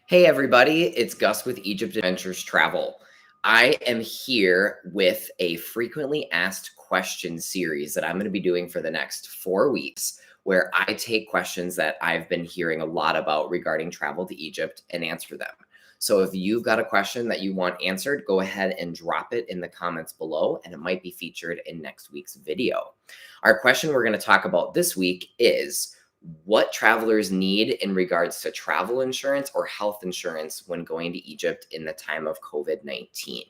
Hey everybody, it's Gus with Egypt Adventures Travel. I am here with a frequently asked questions series that I'm going to be doing for the next 4 weeks, where I take questions that I've been hearing a lot about regarding travel to Egypt and answer them. So if you've got a question that you want answered, go ahead and drop it in the comments below, and it might be featured in next week's video. Our question we're going to talk about this week is what travelers need in regards to travel insurance or health insurance when going to Egypt in the time of COVID-19.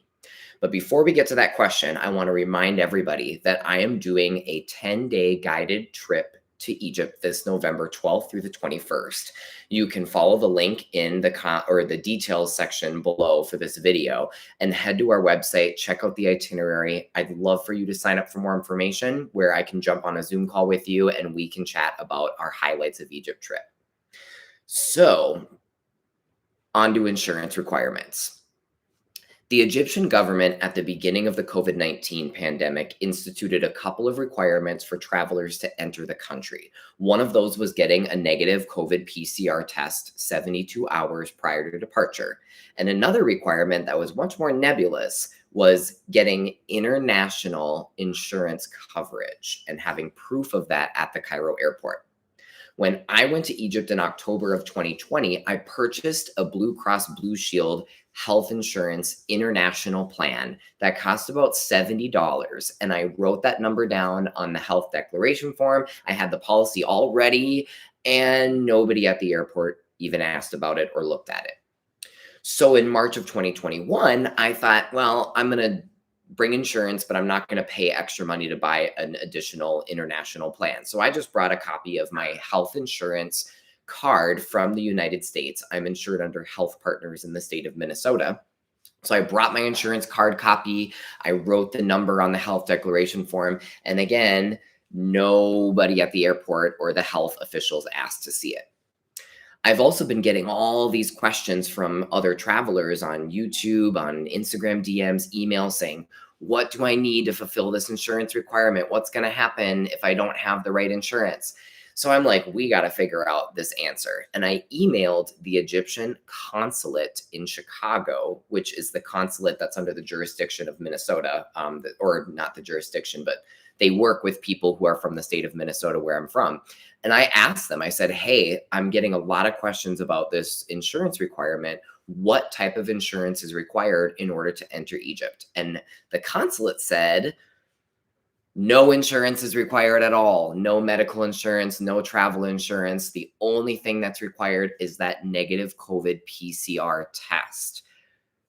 But before we get to that question, I want to remind everybody that I am doing a 10-day guided trip to Egypt this November 12th through the 21st. You can follow the link in the details section below for this video and head to our website, check out the itinerary. I'd love for you to sign up for more information where I can jump on a Zoom call with you and we can chat about our highlights of Egypt trip. So, on to insurance requirements. The Egyptian government at the beginning of the COVID-19 pandemic instituted a couple of requirements for travelers to enter the country. One of those was getting a negative COVID PCR test 72 hours prior to departure. And another requirement that was much more nebulous was getting international insurance coverage and having proof of that at the Cairo airport. When I went to Egypt in October of 2020, I purchased a Blue Cross Blue Shield health insurance international plan that cost about $70. And I wrote that number down on the health declaration form. I had the policy all ready, and nobody at the airport even asked about it or looked at it. So in March of 2021, I thought, well, I'm going to bring insurance, but I'm not going to pay extra money to buy an additional international plan. So I just brought a copy of my health insurance card from the United States. I'm insured under Health Partners in the state of Minnesota. So I brought my insurance card copy. I wrote the number on the health declaration form. And again, nobody at the airport or the health officials asked to see it. I've also been getting all these questions from other travelers on YouTube, on Instagram DMs, emails saying, what do I need to fulfill this insurance requirement? What's going to happen if I don't have the right insurance? So I'm like, we got to figure out this answer. And I emailed the Egyptian consulate in Chicago, which is the consulate that's under the jurisdiction of Minnesota, or not the jurisdiction, but they work with people who are from the state of Minnesota where I'm from. And I asked them, I said, hey, I'm getting a lot of questions about this insurance requirement. What type of insurance is required in order to enter Egypt? And the consulate said, no insurance is required at all. No medical insurance, no travel insurance. The only thing that's required is that negative COVID PCR test.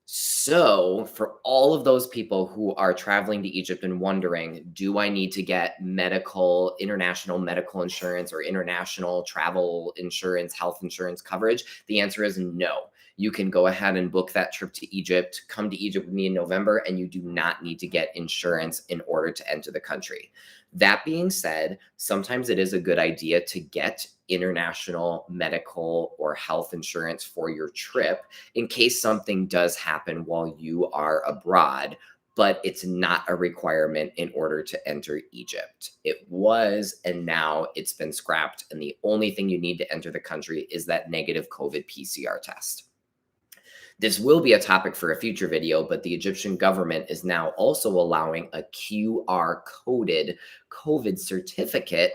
So for all of those people who are traveling to Egypt and wondering, do I need to get international medical insurance or international travel insurance, health insurance coverage? The answer is no. You can go ahead and book that trip to Egypt, come to Egypt with me in November, and you do not need to get insurance in order to enter the country. That being said, sometimes it is a good idea to get international medical or health insurance for your trip in case something does happen while you are abroad, but it's not a requirement in order to enter Egypt. It was, and now it's been scrapped. And the only thing you need to enter the country is that negative COVID PCR test. This will be a topic for a future video, but the Egyptian government is now also allowing a QR coded COVID certificate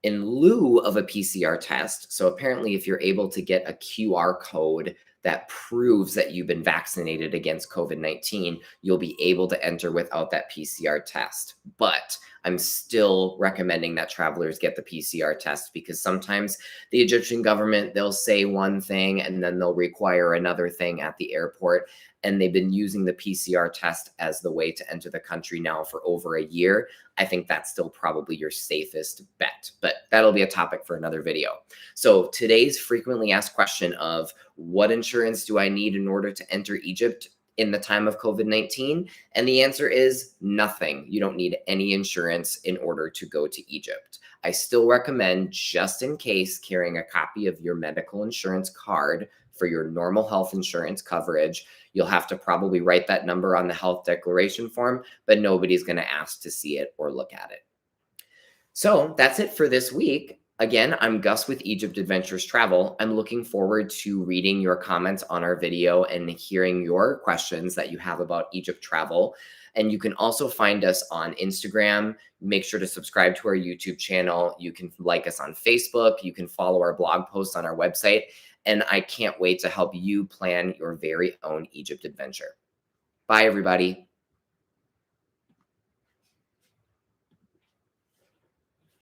in lieu of a PCR test. So apparently, if you're able to get a QR code that proves that you've been vaccinated against COVID-19, you'll be able to enter without that PCR test. But I'm still recommending that travelers get the PCR test because sometimes the Egyptian government, they'll say one thing and then they'll require another thing at the airport. And they've been using the PCR test as the way to enter the country now for over a year. I think that's still probably your safest bet, but that'll be a topic for another video. So today's frequently asked question of what insurance do I need in order to enter Egypt in the time of COVID-19? And the answer is nothing. You don't need any insurance in order to go to Egypt. I still recommend, just in case, carrying a copy of your medical insurance card for your normal health insurance coverage. You'll have to probably write that number on the health declaration form, but nobody's going to ask to see it or look at it. So that's it for this week. Again, I'm Gus with Egypt Adventures Travel. I'm looking forward to reading your comments on our video and hearing your questions that you have about Egypt travel. And you can also find us on Instagram. Make sure to subscribe to our YouTube channel. You can like us on Facebook. You can follow our blog posts on our website. And I can't wait to help you plan your very own Egypt adventure. Bye, everybody.